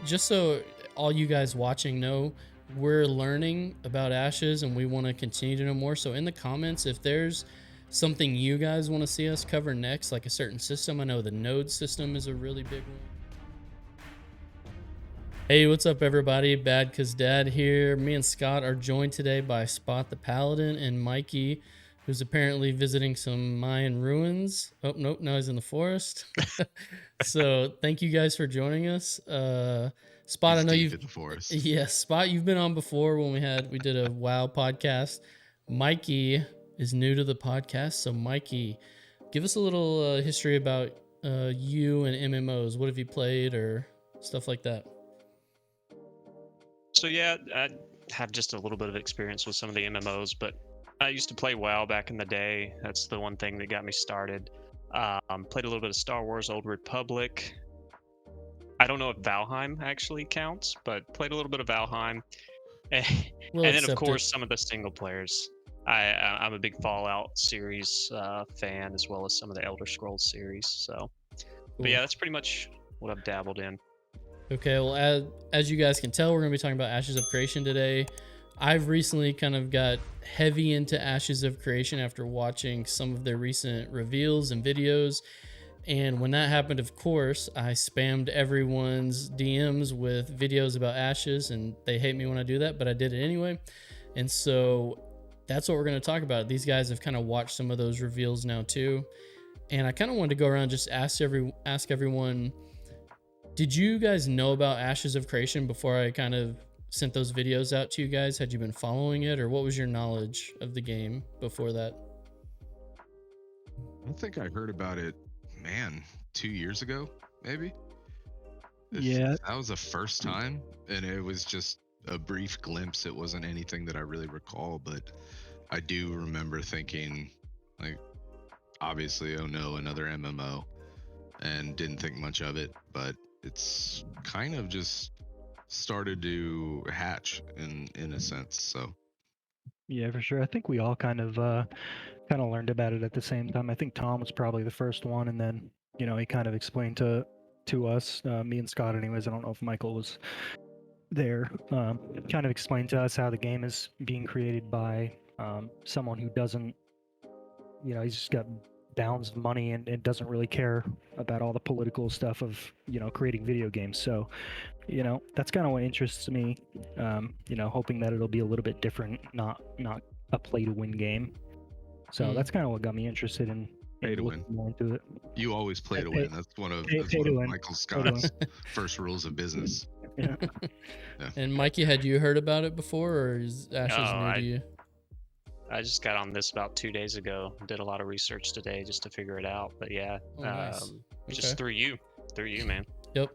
just so all you guys watching know, we're learning about ashes and we want to continue to know more. So in the comments, if there's something you guys want to see us cover next, like a certain system, I know the node system is a really big one. Hey, what's up everybody? BadCuzDad here. Me and Scott are joined today by Spot the Paladin and Mikey, who's apparently visiting some Mayan ruins. Oh, nope, now he's in the forest. So thank you guys for joining us. Spot, He's I know deep you've in the forest. yeah, Spot, you've been on before when we did a WoW podcast. Mikey is new to the podcast, so Mikey, give us a little history about you and MMOs. What have you played or stuff like that? So yeah, I have just a little bit of experience with some of the MMOs, but I used to play WoW back in the day. That's the one thing that got me started. Played a little bit of Star Wars Old Republic. I don't know if Valheim actually counts, but played a little bit of Valheim. And then of course some of the single players. I'm a big Fallout series fan, as well as some of the Elder Scrolls series. So, but yeah, that's pretty much what I've dabbled in. Okay, well, as you guys can tell, we're going to be talking about Ashes of Creation today. I've recently kind of got heavy into Ashes of Creation after watching some of their recent reveals and videos. And when that happened, of course, I spammed everyone's DMs with videos about Ashes, and they hate me when I do that, but I did it anyway. And so that's what we're going to talk about. These guys have kind of watched some of those reveals now too. And I kind of wanted to go around and just ask everyone, did you guys know about Ashes of Creation before I kind of sent those videos out to you guys? Had you been following it, or what was your knowledge of the game before that? I think I heard about it, 2 years ago, maybe. Yeah. That was the first time, and it was just a brief glimpse. It wasn't anything that I really recall, but I do remember thinking, like, obviously, oh no, another MMO, and didn't think much of it, but it's kind of just started to hatch in a sense. So Yeah, for sure. I think we all kind of learned about it at the same time. I think Tom was probably the first one, and then he kind of explained to us, me and Scott, anyways. I don't know if Michael was there. Kind of explained to us how the game is being created by someone who doesn't, he's just got bounds of money and doesn't really care about all the political stuff of creating video games. So that's kind of what interests me. Hoping that it'll be a little bit different, not a play to win game. So that's kind of what got me interested in pay to win. More into it. You always play to win. That's one of Michael Scott's first rules of business. Yeah. And Mikey, had you heard about it before, or is Ashes new to you? I just got on this about 2 days ago. Did a lot of research today just to figure it out. But yeah, nice. Just through you, man. Yep.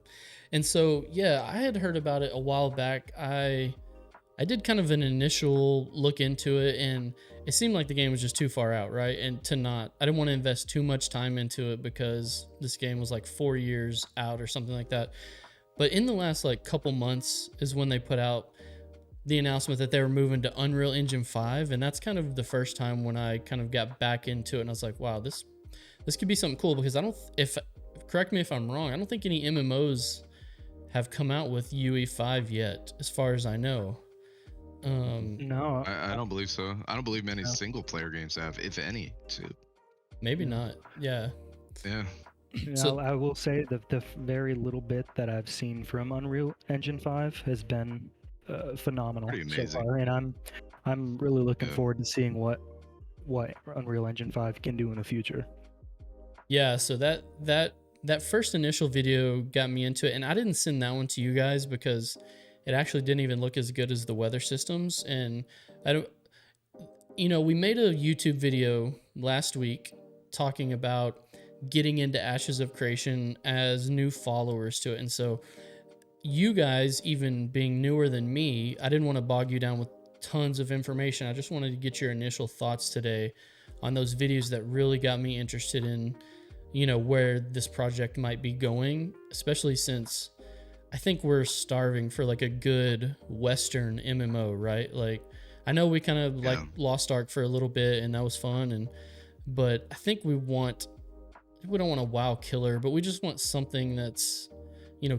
And so yeah, I had heard about it a while back. I did kind of an initial look into it, and it seemed like the game was just too far out, right? And I didn't want to invest too much time into it because this game was like 4 years out or something like that. But in the last like couple months is when they put out the announcement that they were moving to Unreal Engine 5, and that's kind of the first time when I kind of got back into it, and I was like, wow, this could be something cool, because correct me if I'm wrong, I don't think any MMOs have come out with UE5 yet, as far as I know. No, I don't believe so. I don't believe many single player games have, if any, too. Maybe not. Yeah. So I will say that the very little bit that I've seen from Unreal Engine 5 has been phenomenal so far, and I'm really looking forward to seeing what Unreal Engine 5 can do in the future. Yeah, so that first initial video got me into it, and I didn't send that one to you guys because it actually didn't even look as good as the weather systems. And we made a YouTube video last week talking about getting into Ashes of Creation as new followers to it. And so you guys, even being newer than me, I didn't want to bog you down with tons of information. I just wanted to get your initial thoughts today on those videos that really got me interested in, where this project might be going, especially since I think we're starving for like a good Western MMO, right? Like, I know we kind of like Lost Ark for a little bit, and that was fun, but I think we don't want a WoW killer, but we just want something that's,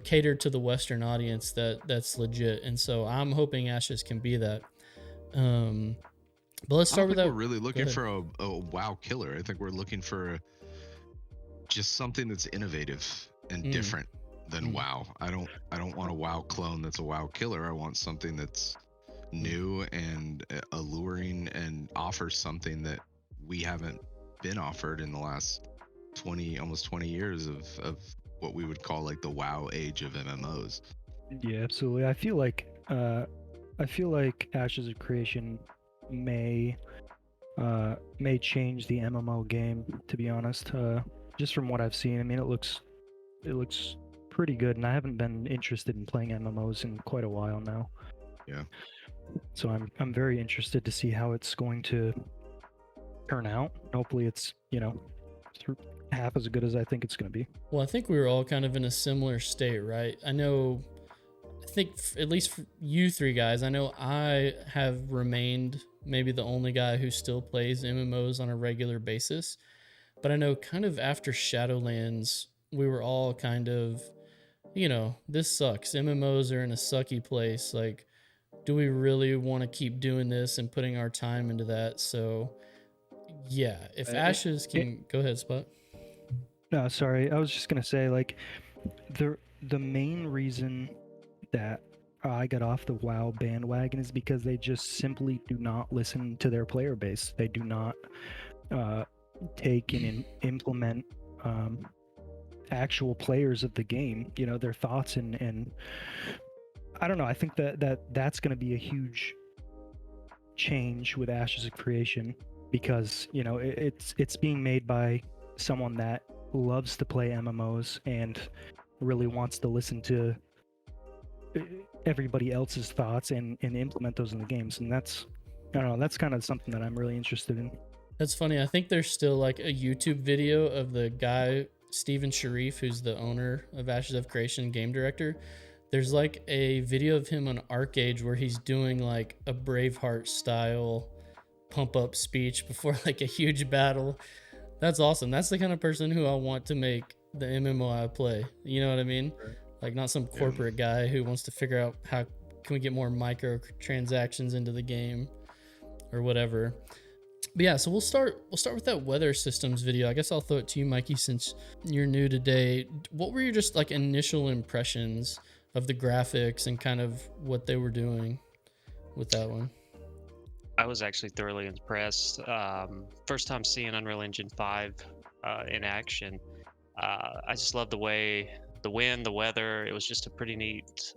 cater to the Western audience that's legit. And so I'm hoping Ashes can be that. But let's I start don't with think that. we're really Go looking ahead. for a WoW killer. I think we're looking for just something that's innovative and different than WoW. I don't want a WoW clone that's a WoW killer. I want something that's new and alluring and offers something that we haven't been offered in the last almost 20 years of what we would call like the WoW age of MMOs. Yeah, absolutely. I feel like Ashes of Creation may change the MMO game, to be honest. Just from what I've seen, I mean, it looks pretty good, and I haven't been interested in playing MMOs in quite a while now. Yeah. So I'm very interested to see how it's going to turn out. Hopefully, it's half as good as I think it's going to be. Well, I think we were all kind of in a similar state, right? I think at least for you three guys, I know I have remained maybe the only guy who still plays MMOs on a regular basis. But I know kind of after Shadowlands, we were all kind of, this sucks. MMOs are in a sucky place. Like, do we really want to keep doing this and putting our time into that? So, yeah, if Ashes can go ahead, Spot. No, sorry. I was just gonna say, like, the main reason that I got off the WoW bandwagon is because they just simply do not listen to their player base. They do not take and implement actual players of the game. Their thoughts and I don't know. I think that's going to be a huge change with Ashes of Creation because it's being made by someone that loves to play MMOs and really wants to listen to everybody else's thoughts and implement those in the games. And that's, I don't know, that's kind of something that I'm really interested in. That's funny. I think there's still like a YouTube video of the guy, Steven Sharif, who's the owner of Ashes of Creation, game director. There's like a video of him on Archeage where he's doing like a Braveheart style pump up speech before like a huge battle. That's awesome. That's the kind of person who I want to make the MMO I play. You know what I mean? Like not some corporate guy who wants to figure out how can we get more micro transactions into the game or whatever. But yeah, so we'll start with that weather systems video. I guess I'll throw it to you, Mikey, since you're new today. What were your just like initial impressions of the graphics and kind of what they were doing with that one? I was actually thoroughly impressed. First time seeing Unreal Engine 5 in action. I just love the way the wind, the weather. It was just a pretty neat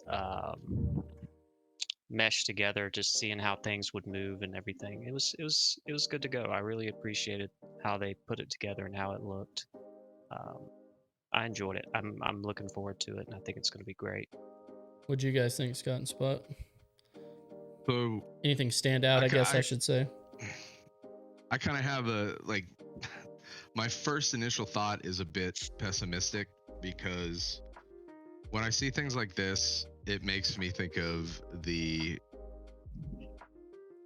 mesh together. Just seeing how things would move and everything. It was good to go. I really appreciated how they put it together and how it looked. I enjoyed it. I'm looking forward to it, and I think it's going to be great. What do you guys think, Scott and Spot? So anything stand out? I guess I should say. I kind of have my first initial thought is a bit pessimistic because when I see things like this, it makes me think of the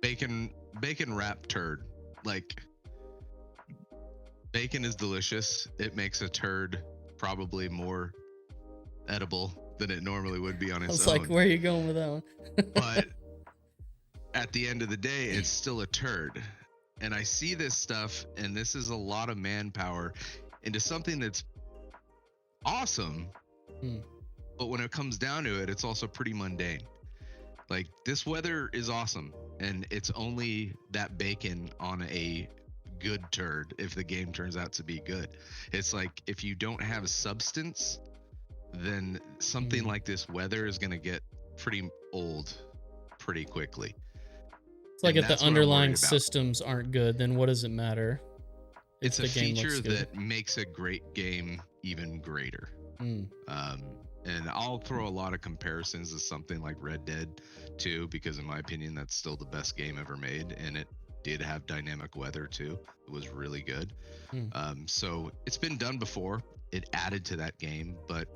bacon wrap turd. Like, bacon is delicious. It makes a turd probably more edible than it normally would be on its own. I was like, where are you going with that one? But at the end of the day, it's still a turd. And I see this stuff, and this is a lot of manpower into something that's awesome. But when it comes down to it, it's also pretty mundane. Like, this weather is awesome, and it's only that bacon on a good turd if the game turns out to be good. It's like, if you don't have substance, then something like this weather is going to get pretty old pretty quickly. It's like if the underlying systems aren't good, then what does it matter? It's a feature that makes a great game even greater. And I'll throw a lot of comparisons to something like Red Dead 2, because in my opinion, that's still the best game ever made. And it did have dynamic weather too. It was really good. So it's been done before. It added to that game, but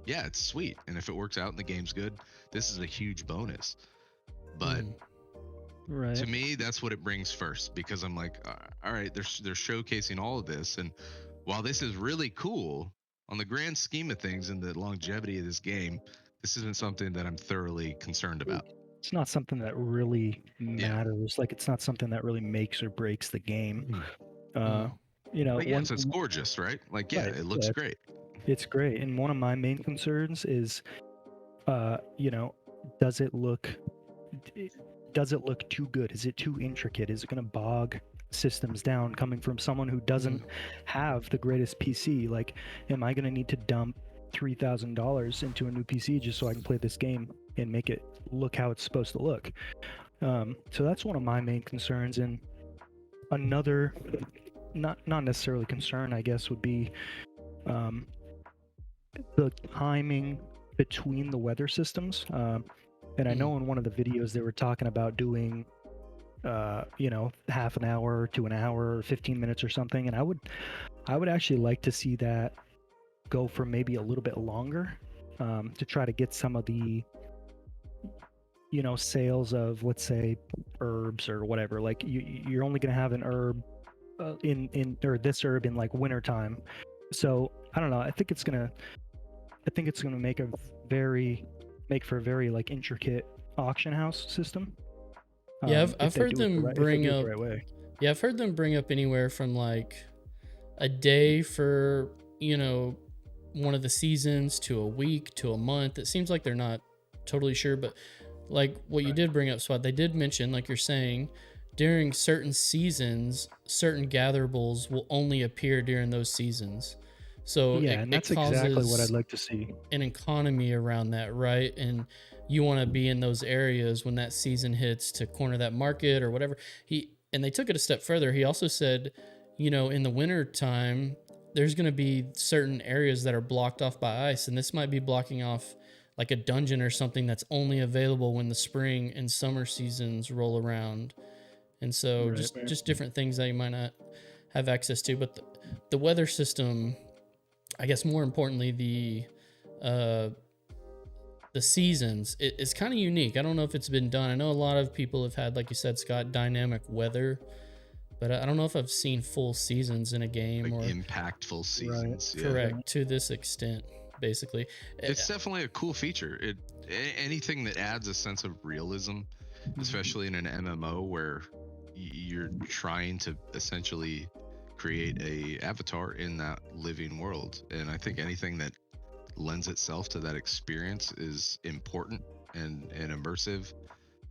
yeah, it's sweet. And if it works out and the game's good, this is a huge bonus. But right. To me, that's what it brings first, because I'm like, all right, they're showcasing all of this, and while this is really cool, on the grand scheme of things and the longevity of this game, this isn't something that I'm thoroughly concerned about. It's not something that really matters. Like, it's not something that really makes or breaks the game. You know, But yes, it's gorgeous, right? Like, yeah, Right, it looks great. It's great. And one of my main concerns is, you know, does it look too good? Is it too intricate? Is it going to bog systems down coming from someone who doesn't have the greatest PC? Like, am I going to need to dump $3,000 into a new PC just so I can play this game and make it look how it's supposed to look? So that's one of my main concerns. And another, not necessarily concern, I guess, would be the timing between the weather systems. And I know in one of the videos they were talking about doing, you know, half an hour to an hour or 15 minutes or something. And I would actually like to see that go for maybe a little bit longer, to try to get some of the, you know, sales of, let's say, herbs or whatever. Like, you're only going to have an herb or this herb in like winter time. So I don't know. I think it's gonna make for a very like intricate auction house system. Yeah, I've heard them bring up. Right, yeah, I've heard them bring up anywhere from like a day for, you know, one of the seasons to a week to a month. It seems like they're not totally sure, but like what you did bring up, Swat, they did mention, like you're saying, during certain seasons, certain gatherables will only appear during those seasons. So yeah, and that's exactly what I'd like to see. An economy around that, right? And you want to be in those areas when that season hits to corner that market or whatever. And they took it a step further. He also said, you know, in the winter time, there's going to be certain areas that are blocked off by ice, and this might be blocking off like a dungeon or something that's only available when the spring and summer seasons roll around. And so just different things that you might not have access to. But the weather system, I guess more importantly, the seasons, it's kind of unique. I don't know if it's been done. I know a lot of people have had, like you said, Scott, dynamic weather, but I don't know if I've seen full seasons in a game, like or impactful seasons. Yeah. Correct, to this extent, basically. It's definitely a cool feature. Anything that adds a sense of realism, especially in an MMO where you're trying to essentially create a avatar in that living world. And I think anything that lends itself to that experience is important and immersive.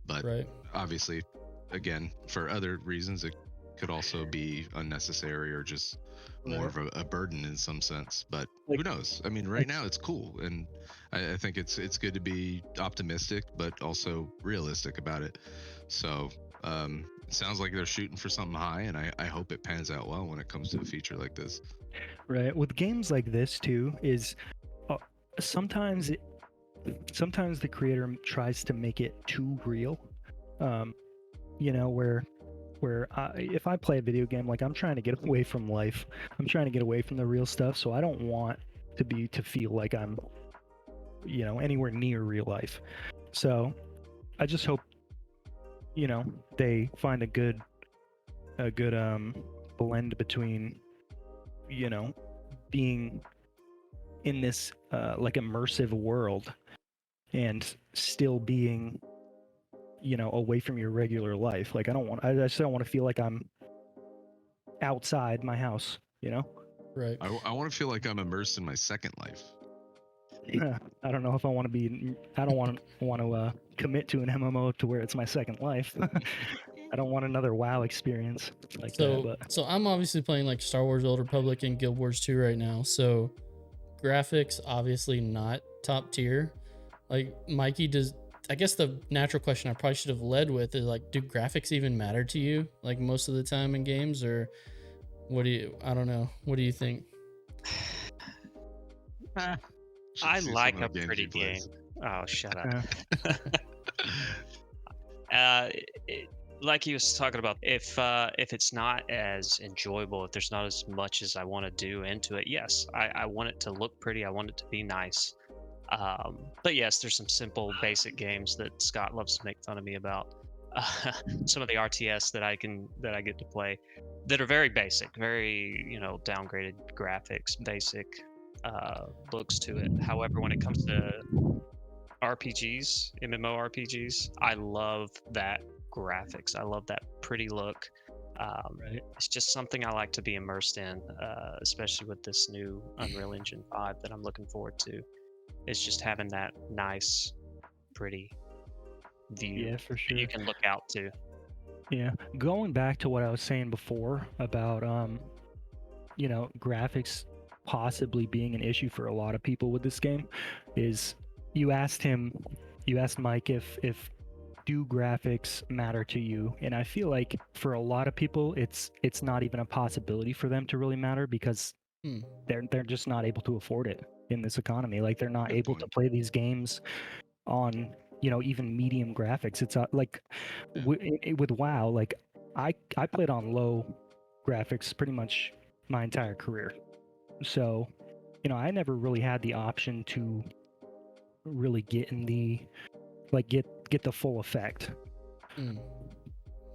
But obviously, again, for other reasons, it could also be unnecessary or just more of a burden in some sense. But who knows? I mean, right now it's cool, and I think it's good to be optimistic but also realistic about it. So it sounds like they're shooting for something high, and I hope it pans out well when it comes to a feature like this. Right. With games like this too, is sometimes the creator tries to make it too real. You know, where if I play a video game, like, I'm trying to get away from life. I'm trying to get away from the real stuff, so I don't want to feel like I'm, you know, anywhere near real life. So I just hope, you know, they find a good blend between, you know, being in this like immersive world and still being, you know, away from your regular life. Like, I just don't want to feel like I'm outside my house, you know? Right. I want to feel like I'm immersed in my second life. I don't know if I want to commit to an MMO to where it's my second life. I don't want another WoW experience like that. So I'm obviously playing like Star Wars Old Republic and Guild Wars 2 right now. So graphics obviously not top tier. Like, Mikey, I guess the natural question I probably should have led with is, like, do graphics even matter to you, like, most of the time in games, or I don't know. What do you think? I like a pretty game. Oh, shut up. Like he was talking about, if it's not as enjoyable, if there's not as much as I want to do into it, yes, I want it to look pretty. I want it to be nice. But yes, there's some simple, basic games that Scott loves to make fun of me about. Some of the RTS that I get to play that are very basic, very, you know, downgraded graphics, basic. looks to it. However, when it comes to RPGs, MMORPGs, I love that graphics. I love that pretty look. Right. It's just something I like to be immersed in, especially with this new Unreal Engine 5 that I'm looking forward to. It's just having that nice, pretty view Yeah, for that sure. you can look out to. Yeah. Going back to what I was saying before about graphics possibly being an issue for a lot of people with this game is you asked Mike if do graphics matter to you, and I feel like for a lot of people it's not even a possibility for them to really matter because Hmm. they're just not able to afford it in this economy. Like they're not Good able to point. play these games on even medium graphics. It's like with WoW, like I played on low graphics pretty much my entire career, so I never really had the option to really get in the get the full effect. Hmm.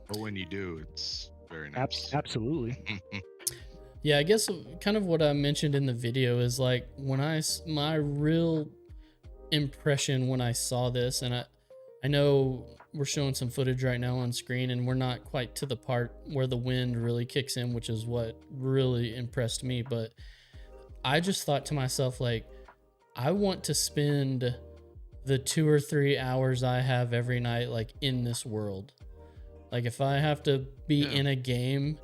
But when you do, it's very nice. Absolutely. Yeah, I guess kind of what I mentioned in the video is like my real impression when I saw this, and I know we're showing some footage right now on screen, and we're not quite to the part where the wind really kicks in, which is what really impressed me. But I just thought to myself, like, I want to spend the 2 or 3 hours I have every night, like, in this world. Like, if I have to be in a game,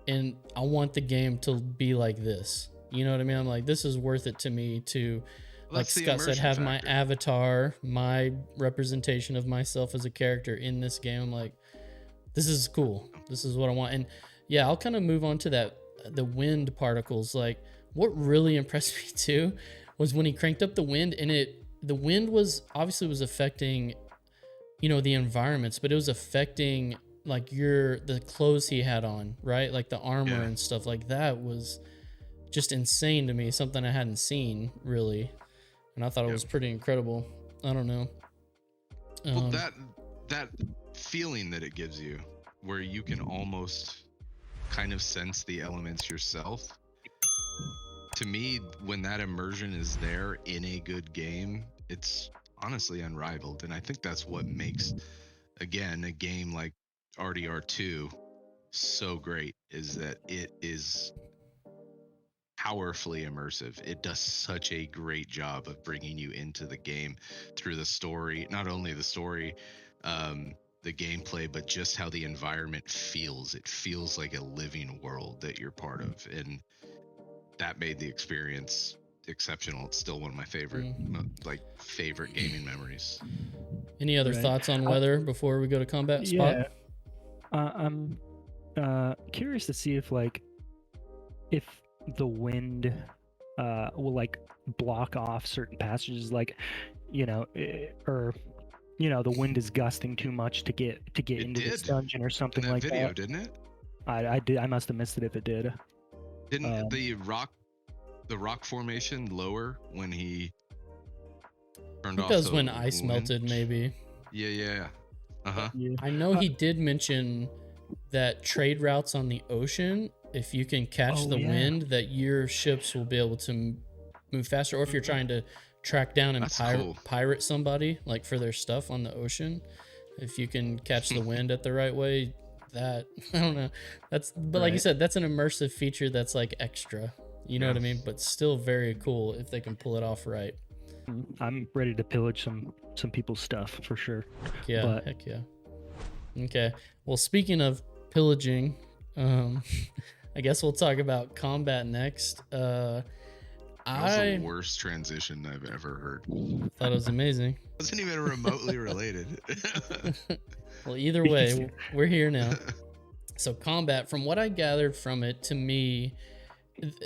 and I want the game to be like this, you know what I mean? I'm like, this is worth it to me to, like Scott said, have my avatar, my representation of myself as a character in this game. I'm like, this is cool. This is what I want. And yeah, I'll kind of move on to that, the wind particles. Like, what really impressed me too was when he cranked up the wind, and the wind was affecting, the environments, but it was affecting like the clothes he had on, right? Like the armor and stuff like that was just insane to me. Something I hadn't seen really. And I thought it was pretty incredible. I don't know. Well, that feeling that it gives you, where you can almost kind of sense the elements yourself. To me, when that immersion is there in a good game, it's honestly unrivaled. And I think that's what makes, again, a game like RDR2 so great, is that it is powerfully immersive. It does such a great job of bringing you into the game through the story, not only the story, the gameplay, but just how the environment feels. It feels like a living world that you're part of, and that made the experience exceptional. It's still one of my favorite gaming memories. Any other thoughts on weather before we go to combat? Spot? Yeah, I'm curious to see if the wind will like block off certain passages, like or the wind is gusting too much to get into this dungeon or something like video, that. Didn't it? I must have missed it if it did. Didn't the rock formation lower when he turned off? Because when ice melted, maybe. Yeah. Uh-huh. Yeah. I know he did mention that trade routes on the ocean, if you can catch the wind, that your ships will be able to move faster. Or if you're trying to track down and pirate somebody, like for their stuff on the ocean, if you can catch the wind at the right way, that, I don't know. But like you said, that's an immersive feature that's like extra. You know what I mean? But still very cool if they can pull it off right. I'm ready to pillage some people's stuff for sure. Heck yeah. Okay. Well, speaking of pillaging, I guess we'll talk about combat next. That was the worst transition I've ever heard. Thought it was amazing. It wasn't even remotely related. Well, either way, we're here now. So combat, from what I gathered from it, to me,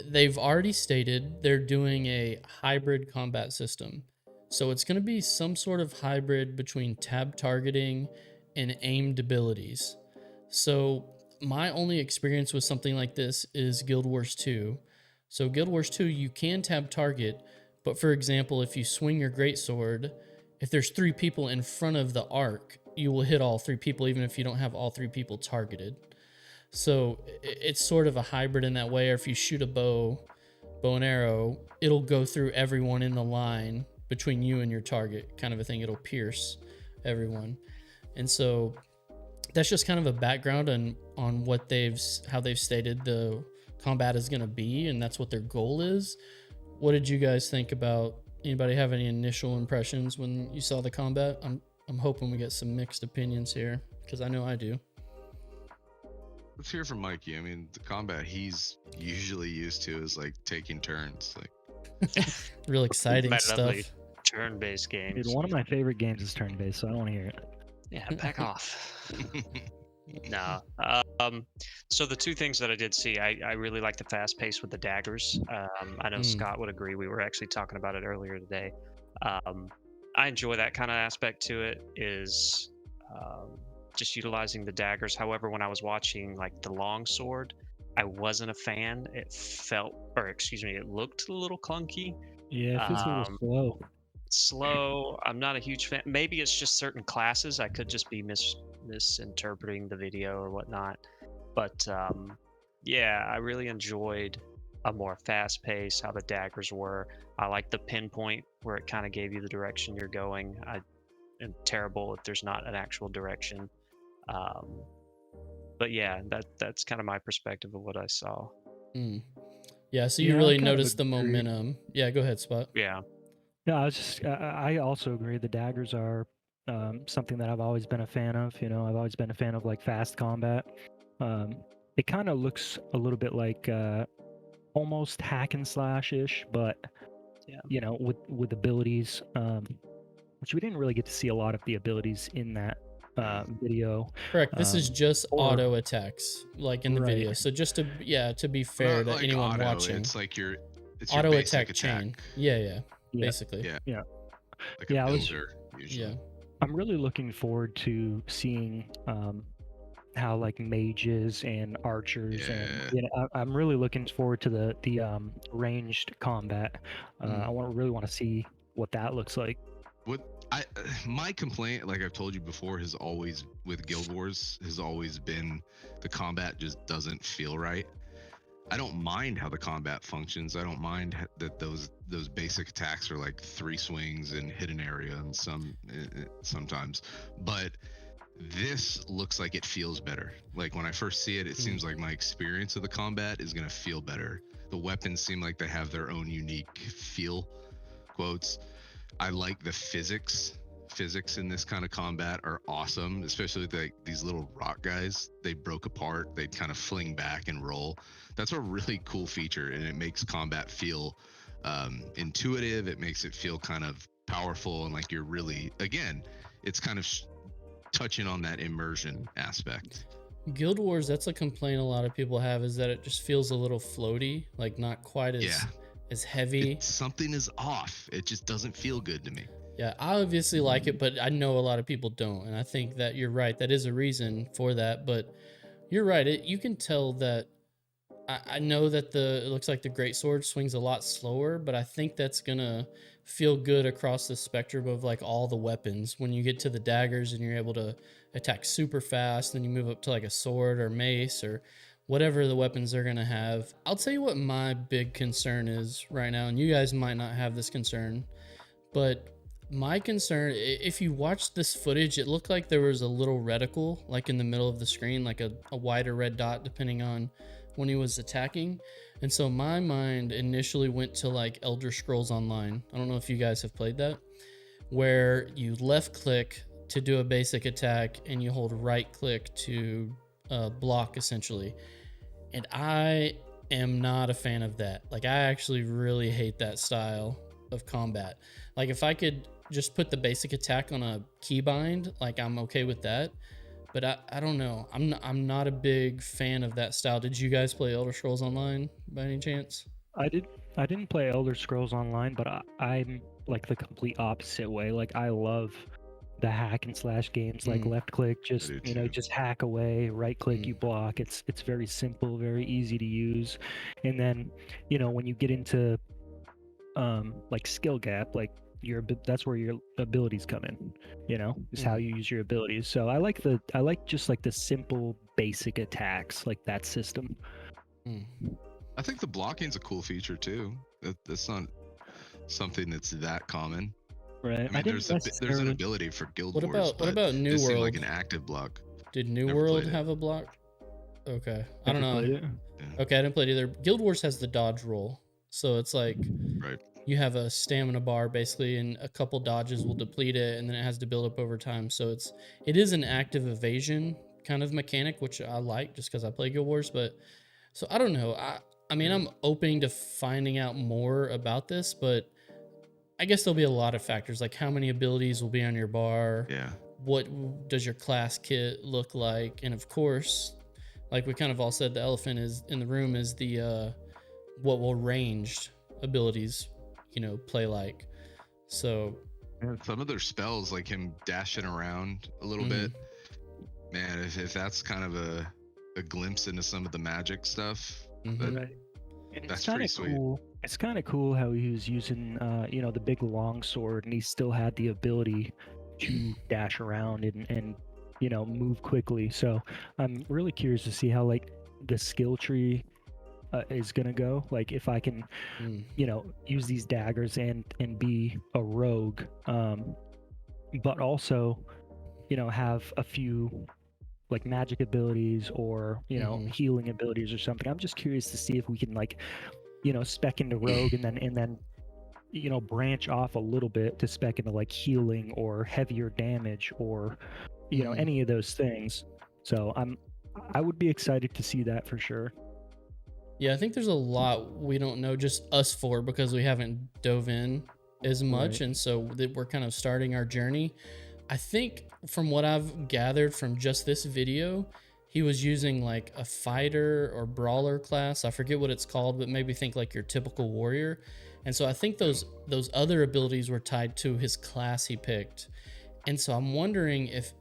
they've already stated they're doing a hybrid combat system. So it's going to be some sort of hybrid between tab targeting and aimed abilities. So my only experience with something like this is Guild Wars 2. So Guild Wars 2, you can tab target, but for example, if you swing your greatsword, if there's 3 people in front of the arc, you will hit all 3 people, even if you don't have all 3 people targeted. So it's sort of a hybrid in that way. Or if you shoot a bow, bow and arrow, it'll go through everyone in the line between you and your target, kind of a thing. It'll pierce everyone. And so that's just kind of a background on what how they've stated the combat is going to be, and that's what their goal is. What did you guys think about? Anybody have any initial impressions when you saw the combat? I'm hoping we get some mixed opinions here, because I know I do. Let's hear from Mikey. I mean, the combat he's usually used to is like taking turns, like Real exciting Bad stuff. lovely turn-based games. Dude, one of my favorite games is turn-based, so I don't want to hear it. Yeah, back off. No. So the two things that I did see, I really like the fast pace with the daggers. I know Scott would agree. We were actually talking about it earlier today. I enjoy that kind of aspect to it, is just utilizing the daggers. However, when I was watching like the longsword, I wasn't a fan. It looked a little clunky. Yeah, it feels a little slow. I'm not a huge fan. Maybe it's just certain classes. I could just be misinterpreting the video or whatnot. But yeah, I really enjoyed a more fast pace, how the daggers were. I like the pinpoint where it kind of gave you the direction you're going. I am terrible if there's not an actual direction. But yeah, that's kind of my perspective of what I saw. Yeah, so you really noticed the momentum. Yeah, go ahead, Spot. Yeah. No, I also agree. The daggers are something that I've always been a fan of. You know, I've always been a fan of like fast combat. It kind of looks a little bit like almost hack and slash ish, but you know, with abilities, which we didn't really get to see a lot of the abilities in that video. Correct. This is just auto attacks, like in the video. So just to be fair to like anyone watching, it's like it's auto your attack chain. Yeah. Basically. Yeah. Like a builder, usually. Yeah. I'm really looking forward to seeing how like mages and archers and I'm really looking forward to the ranged combat. I really want to see what that looks like. My complaint, like I've told you before, has always with Guild Wars has always been the combat just doesn't feel right. I don't mind how the combat functions. I don't mind that those basic attacks are like 3 swings and hit an area and sometimes, but this looks like it feels better. Like when I first see it, it seems like my experience of the combat is gonna feel better. The weapons seem like they have their own unique feel, quotes. I like the physics in this kind of combat are awesome, especially with these little rock guys. They broke apart, they'd kind of fling back and roll. That's a really cool feature, and it makes combat feel intuitive. It makes it feel kind of powerful, and like you're really, again, it's kind of touching on that immersion aspect. Guild Wars, that's a complaint a lot of people have, is that it just feels a little floaty, like not quite as heavy. Something is off. It just doesn't feel good to me. Yeah, I obviously like it, but I know a lot of people don't, and I think that you're right. That is a reason for that, but you're right. You can tell that. I know that it looks like the greatsword swings a lot slower, but I think that's gonna feel good across the spectrum of like all the weapons. When you get to the daggers and you're able to attack super fast, then you move up to like a sword or mace or whatever the weapons they're gonna have. I'll tell you what my big concern is right now, and you guys might not have this concern, but my concern, if you watch this footage, it looked like there was a little reticle like in the middle of the screen, like a wider red dot depending on when he was attacking. And so my mind initially went to like Elder Scrolls Online. I don't know if you guys have played that, where you left click to do a basic attack and you hold right click to block essentially. And I am not a fan of that. Like I actually really hate that style of combat. Like if I could just put the basic attack on a keybind, like I'm okay with that. But I don't know. I'm not a big fan of that style. Did you guys play Elder Scrolls Online by any chance? I didn't play Elder Scrolls Online, but I'm like the complete opposite way. Like I love the hack and slash games, like left click, just just hack away, right click, you block. It's very simple, very easy to use. And then, when you get into like skill gap, like that's where your abilities come in, is how you use your abilities. So I like just like the simple basic attacks, like that system. I think the blocking's a cool feature too. That's not something that's that common. Right. I mean, didn't there's an necessarily. ability for Guild What Wars, about what but about New this seemed World? like an active block. Did New Never World played it. have a block? Okay, I don't Never know. played it. Yeah. Okay, I didn't play it either. Guild Wars has the dodge roll, so it's like Right. you have a stamina bar basically, and a couple dodges will deplete it, and then it has to build up over time. So it is an active evasion kind of mechanic, which I like just because I play Guild Wars. But so I don't know. I mean, I'm open to finding out more about this, but I guess there'll be a lot of factors, like how many abilities will be on your bar. Yeah. What does your class kit look like? And of course, like we kind of all said, the elephant is in the room is the what will ranged abilities, play like. So Some of their spells, like him dashing around a little bit, man, if that's kind of a glimpse into some of the magic stuff, Right. And that's it's kind pretty of sweet. cool. It's kind of cool how he was using, the big long sword, and he still had the ability to dash around and move quickly. So I'm really curious to see how like the skill tree is gonna go. Like if I can, use these daggers and be a rogue, but also, have a few like magic abilities or healing abilities or something. I'm just curious to see if we can like spec into rogue and then branch off a little bit to spec into like healing or heavier damage or any of those things. So I would be excited to see that for sure. Yeah, I think there's a lot we don't know, just us four, because we haven't dove in as much, Right. and so that we're kind of starting our journey. I think from what I've gathered from just this video, he was using like a fighter or brawler class. I forget what it's called, but maybe think like your typical warrior. And so I think those other abilities were tied to his class he picked. And so I'm wondering if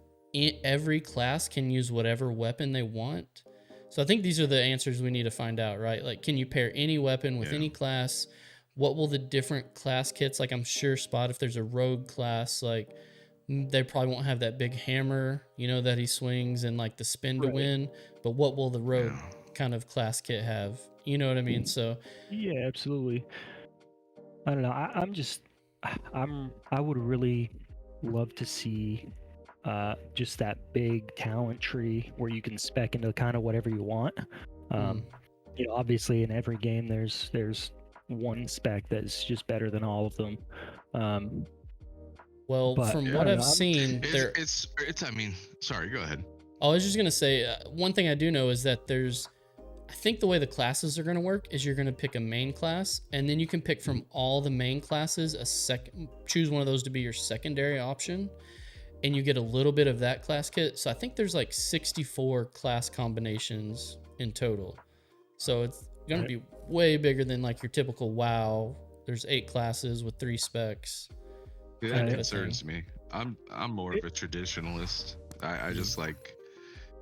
every class can use whatever weapon they want. So I think these are the answers we need to find out, right? Like, can you pair any weapon with any class? What will the different class kits, like I'm sure Spot, if there's a rogue class, like they probably won't have that big hammer, that he swings and like the spin to win. But what will the rogue kind of class kit have? You know what I mean? So Yeah, absolutely. I don't know. I would really love to see just that big talent tree where you can spec into kind of whatever you want. Obviously in every game there's one spec that's just better than all of them. Well, But, from I what don't I've know, seen, there. It's. I mean, sorry. Go ahead. I was just gonna say one thing I do know is that I think the way the classes are gonna work is you're gonna pick a main class, and then you can pick from all the main classes choose one of those to be your secondary option, and you get a little bit of that class kit. So I think there's like 64 class combinations in total. So it's gonna be way bigger than like your typical WoW. There's 8 classes with 3 specs. Yeah, kind that of a thing. concerns me. I'm more of a traditionalist. I just like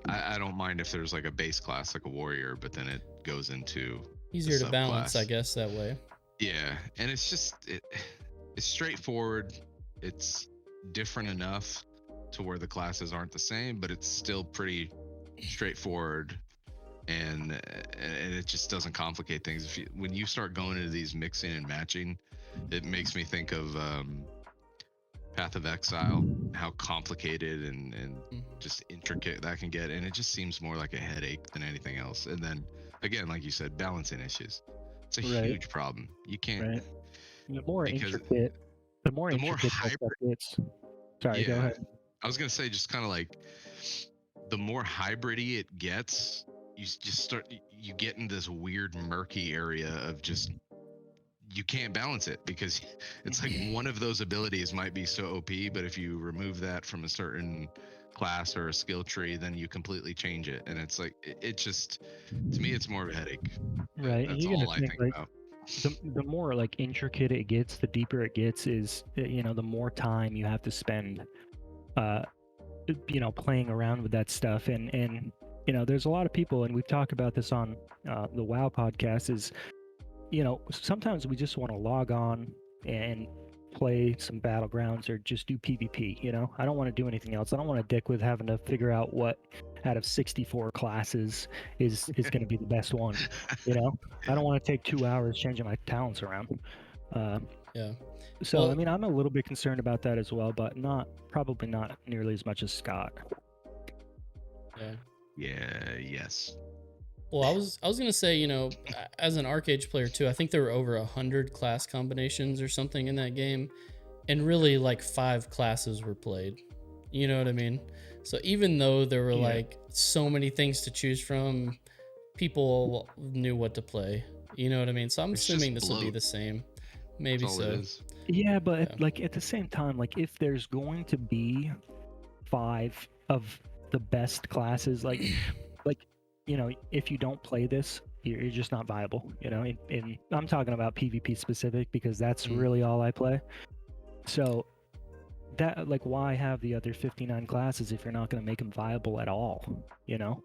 I don't mind if there's like a base class like a warrior, but then it goes into Easier to balance, subclass. I guess, that way. Yeah, and it's just it's straightforward. It's different enough to where the classes aren't the same, but it's still pretty straightforward, and it just doesn't complicate things. When you start going into these mixing and matching, it makes me think of Path of Exile, how complicated and just intricate that can get, and it just seems more like a headache than anything else. And then again, like you said, balancing issues. It's a huge problem. You can't. Right. The more because intricate, the more intricate that hybrid. gets. Sorry, go ahead. I was gonna say, just kind of like the more hybridy it gets, you get in this weird murky area of just you can't balance it, because it's like one of those abilities might be so OP, but if you remove that from a certain class or a skill tree, then you completely change it, and it's like it just, to me, it's more of a headache. Right. That's all I think about. The more like intricate it gets, the deeper it gets, is the more time you have to spend playing around with that stuff. And there's a lot of people, and we've talked about this on the WoW podcast, is sometimes we just want to log on and play some battlegrounds or just do PvP. You know, I don't want to do anything else. I don't want to dick with having to figure out what out of 64 classes is going to be the best one. You know, I don't want to take 2 hours changing my talents around. Yeah. So Well- I mean, I'm a little bit concerned about that as well, but probably not nearly as much as Scott. Yeah. Yeah, yes. Well, I was gonna say, you know, as an archeage player too, I think there were over 100 class combinations or something in that game, and really like 5 classes were played. You know what I mean? So even though there were like so many things to choose from, people knew what to play. You know what I mean? So I'm It's assuming just this will be bloat. the same. Maybe That's all so. it is. Yeah, but like at the same time, like if there's going to be 5 of the best classes, like you know, if you don't play this, you're just not viable. You know, and I'm talking about PvP specific because that's really all I play. So that, like, why have the other 59 classes if you're not going to make them viable at all? You know?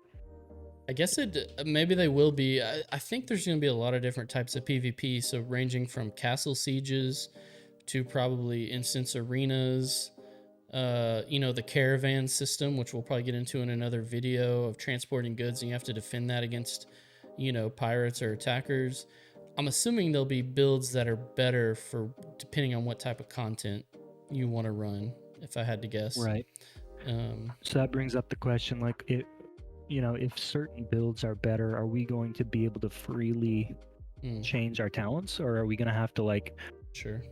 I guess maybe they will be. I think there's going to be a lot of different types of PvP. So ranging from castle sieges to probably instance arenas. You know, the caravan system, which we'll probably get into in another video, of transporting goods, and you have to defend that against, you know, pirates or attackers. I'm assuming there'll be builds that are better for depending on what type of content you want to run, if I had to guess. Right. So that brings up the question, like, you know, if certain builds are better, are we going to be able to freely change our talents, or are we going to have to, like, sure,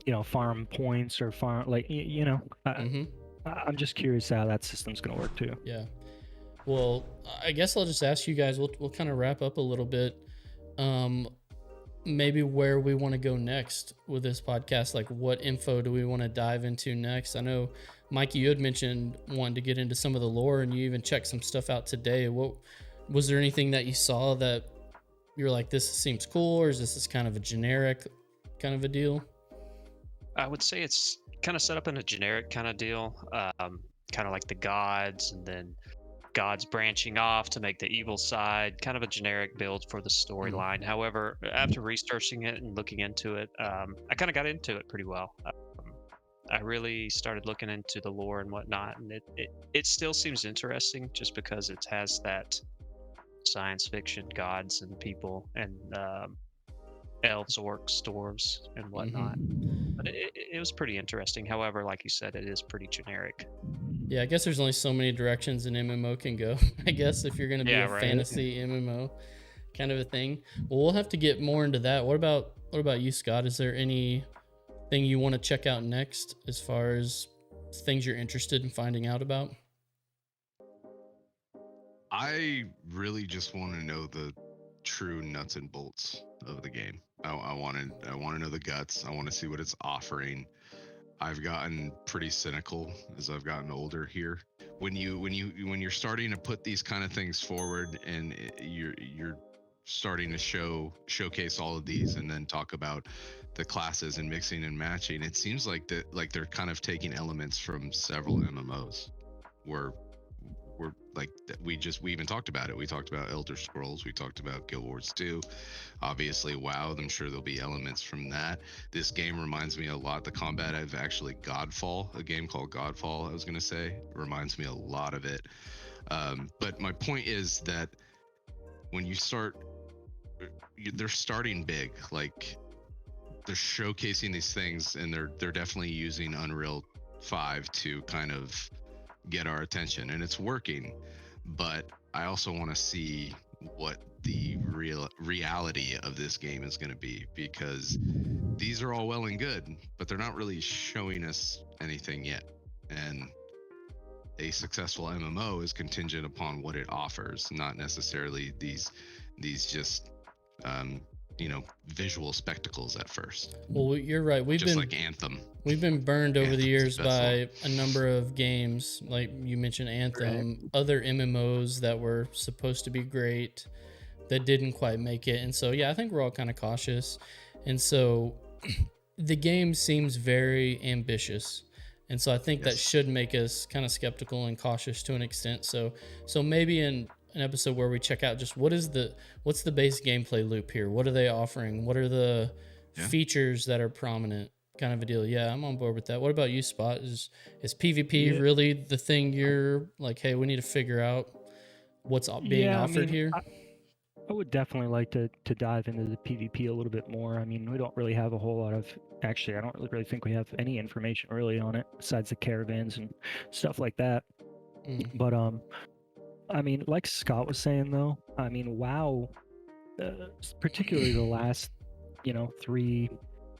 you know, farm points or farm, like, you know, I'm just curious how that system's going to work too. Yeah. Well, I guess I'll just ask you guys, we'll kind of wrap up a little bit. Maybe where we want to go next with this podcast, like what info do we want to dive into next? I know, Mikey, you had mentioned wanting to get into some of the lore, and you even checked some stuff out today. What was there anything that you saw that you're like, this seems cool, or is this kind of a generic kind of a deal? I would say it's kind of set up in a generic kind of deal, kind of like the gods, and then gods branching off to make the evil side, kind of a generic build for the storyline. However, after researching it and looking into it, I kind of got into it pretty well. I really started looking into the lore and whatnot, and it still seems interesting just because it has that science fiction gods and people and elves, orcs, dwarves, and whatnot. But it was pretty interesting. However, like you said, it is pretty generic. Yeah, I guess there's only so many directions an MMO can go. I guess if you're going to be a fantasy MMO kind of a thing. Well, we'll have to get more into that. What about you, Scott? Is there anything you want to check out next as far as things you're interested in finding out about? I really just want to know the true nuts and bolts of the game. I want to know the guts. I want to see what it's offering. I've gotten pretty cynical as I've gotten older here. When you're starting to put these kind of things forward, and you're starting to showcase all of these, and then talk about the classes and mixing and matching, it seems like they're kind of taking elements from several MMOs. We're like, we even talked about it. We talked about Elder Scrolls. We talked about Guild Wars 2. Obviously, WoW. I'm sure there'll be elements from that. This game reminds me a lot. The combat of actually Godfall, a game called Godfall, I was going to say, reminds me a lot of it. But my point is that when you start, they're starting big. Like, they're showcasing these things, and they're definitely using Unreal 5 to kind of get our attention, and it's working. But I also want to see what the reality of this game is going to be, because these are all well and good, but they're not really showing us anything yet. And a successful MMO is contingent upon what it offers, not necessarily these just visual spectacles at first. Well, you're right. Like Anthem. We've been burned over the years by a number of games, like you mentioned Anthem, other MMOs that were supposed to be great that didn't quite make it. And so, yeah, I think we're all kind of cautious. And so the game seems very ambitious. And so I think that should make us kind of skeptical and cautious to an extent. So maybe in an episode where we check out just what's the base gameplay loop here? What are they offering? What are the features that are prominent? kind of a deal. Yeah, I'm on board with that. What about you, Spot? Is PvP Yeah. really the thing you're like, hey, we need to figure out what's being Yeah, I offered mean, here? I would definitely like to dive into the PvP a little bit more. I mean, we don't really have a whole lot of. Actually, I don't really think we have any information really on it besides the caravans and stuff like that. But I mean, like Scott was saying though, I mean, WoW, particularly the last, three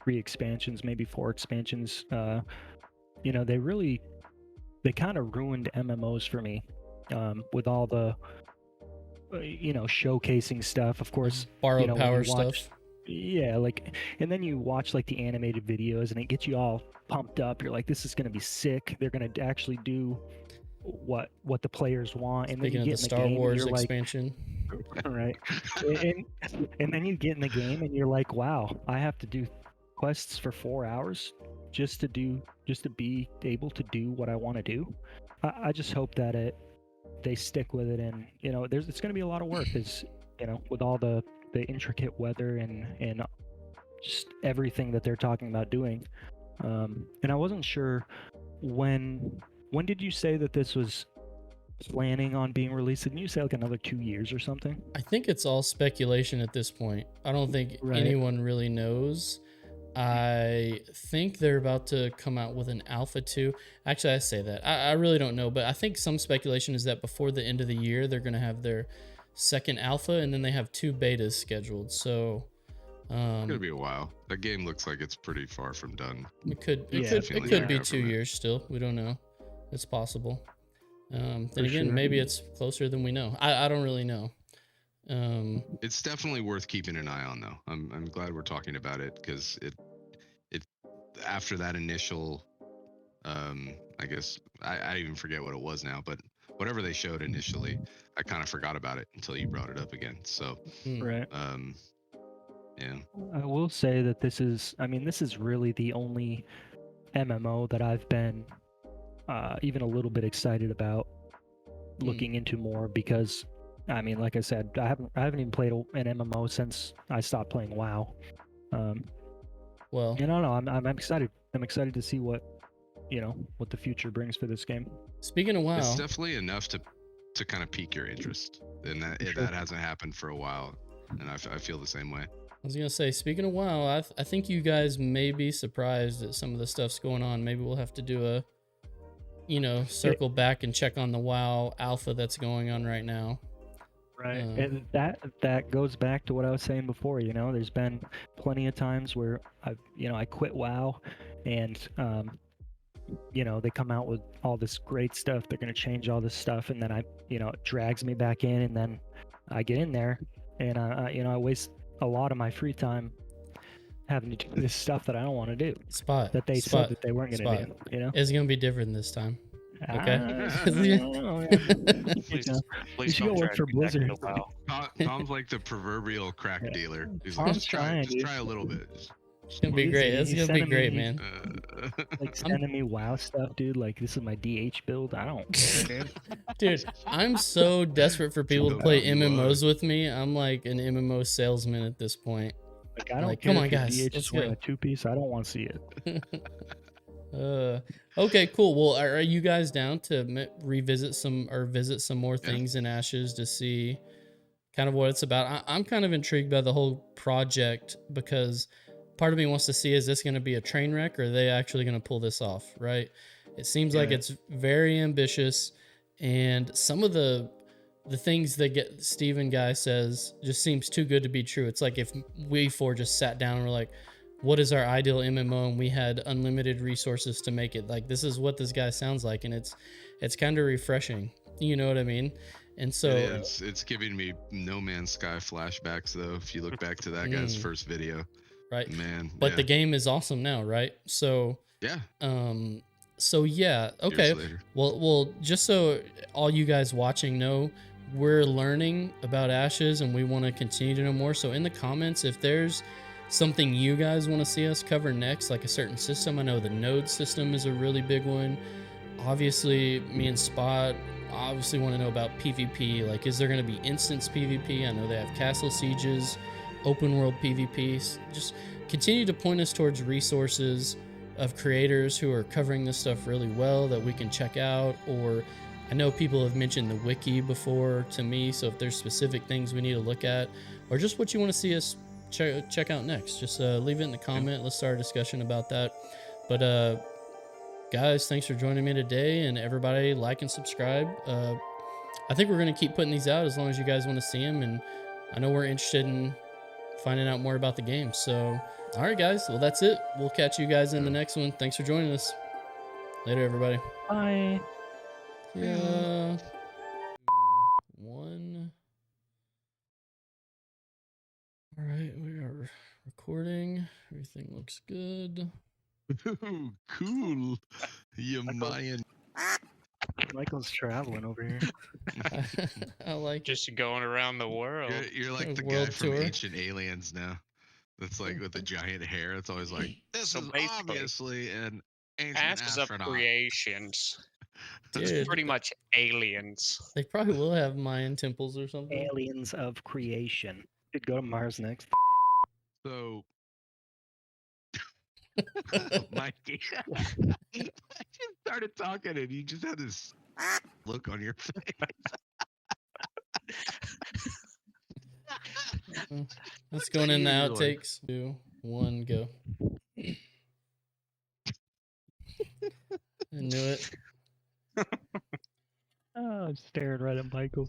expansions, maybe 4 expansions, they kind of ruined MMOs for me, with all the showcasing stuff. Of course, Borrowed when power you watch, stuff. yeah, like, and then you watch like the animated videos, and it gets you all pumped up. You're like, this is gonna be sick. They're gonna actually do what the players want, and then Speaking you of get the in the Star game, Wars and you're like, expansion. right, and then you get in the game, and you're like, wow, I have to do quests for 4 hours just to be able to do what I want to do. I just hope that they stick with it, and it's going to be a lot of work, as with all the intricate weather and just everything that they're talking about doing. And I wasn't sure when did you say that this was planning on being released? Didn't you say like another 2 years or something? I think it's all speculation at this point. I don't think Right. anyone really knows. I think they're about to come out with an alpha 2. Actually, I say that. I really don't know, but I think some speculation is that before the end of the year, they're going to have their second alpha, and then they have 2 betas scheduled. So It's gonna be a while. That game looks like it's pretty far from done. it could Definitely be yeah. 2 years still. We don't know. It's possible. Then For again, sure. maybe it's closer than we know. I don't really know. It's definitely worth keeping an eye on, though. I'm glad we're talking about it, because it after that initial, I guess I even forget what it was now, but whatever they showed initially, I kind of forgot about it until you brought it up again. So Right. yeah, I will say that this is really the only MMO that I've been even a little bit excited about looking into more, because I mean, like I said, I haven't even played an MMO since I stopped playing WoW. Well, And I don't know, I'm excited. I'm excited to see what what the future brings for this game. speaking of WoW, it's definitely enough to kind of pique your interest, and that hasn't happened for a while, and I feel the same way. I was gonna say, speaking of WoW, I think you guys may be surprised at some of the stuff's going on. Maybe we'll have to do a, circle back and check on the WoW alpha that's going on right now. Right. And that goes back to what I was saying before. There's been plenty of times where I quit WoW, and they come out with all this great stuff. They're gonna change all this stuff, and then it drags me back in, and then I get in there, and I waste a lot of my free time having to do this stuff that I don't want to do. That they said that they weren't going to do. It's gonna be different this time. Okay. Please You should go don't work drag for me back Blizzard. into WoW. Tom's like the proverbial crack dealer. He's like, Tom's just trying, just dude. try a little bit. It's gonna be great. It's He's gonna be sending great, me- man. Like sending me WoW stuff, dude. Like, this is my DH build. I don't care, dude. Dude, I'm so desperate for people to No play doubt you MMOs with me. I'm like an MMO salesman at this point. Like, I don't Like, care come on, if your guys, DH let's is wearing go. a 2-piece. I don't want to see it. Okay, cool. Well, are you guys down to revisit visit some more things in Ashes to see kind of what it's about? I'm kind of intrigued by the whole project, because part of me wants to see, is this going to be a train wreck, or are they actually going to pull this off, right? It seems like it's very ambitious, and some of the things that Steven guy says just seems too good to be true. It's like if we 4 just sat down and were like, what is our ideal MMO, and we had unlimited resources to make it. Like, this is what this guy sounds like, and it's kind of refreshing. You know what I mean? And so it's giving me No Man's Sky flashbacks, though. If you look back to that guy's first video, right, man. But the game is awesome now, right? So yeah. So yeah, okay. Well, just so all you guys watching know, we're learning about Ashes, and we want to continue to know more. So in the comments, if there's something you guys want to see us cover next, like a certain system, I know the node system is a really big one. Obviously, me and Spot obviously want to know about PvP. Like, is there going to be instance PvP? I know they have castle sieges, open world PvP. Just continue to point us towards resources of creators who are covering this stuff really well that we can check out, or I know people have mentioned the wiki before to me, so if there's specific things we need to look at, or just what you want to see us check out next, just leave it in the comment. Let's start a discussion about that. But guys, thanks for joining me today, and everybody like and subscribe. I think we're going to keep putting these out as long as you guys want to see them, and I know we're interested in finding out more about the game. So, all right, guys. Well, that's it. We'll catch you guys in the next one. Thanks for joining us. Later, everybody. Bye. Yeah. 1. All right, we are recording. Everything looks good. Ooh, cool. You Mayan. Michael's traveling over here. I like Just going around the world. You're like the guy World from tour. Ancient Aliens now. That's like with the giant hair. It's always like, this So is basically, obviously an ancient Ashes of astronaut. Creations. It's Dude, pretty much aliens. they probably will have Mayan temples or something. Aliens of creation. Should go to Mars next. So, Mikey, I just started talking and you just had this look on your face. Let's go in the You're like- outtakes. 2, 1, go. I knew it. Oh, I'm staring right at Michael.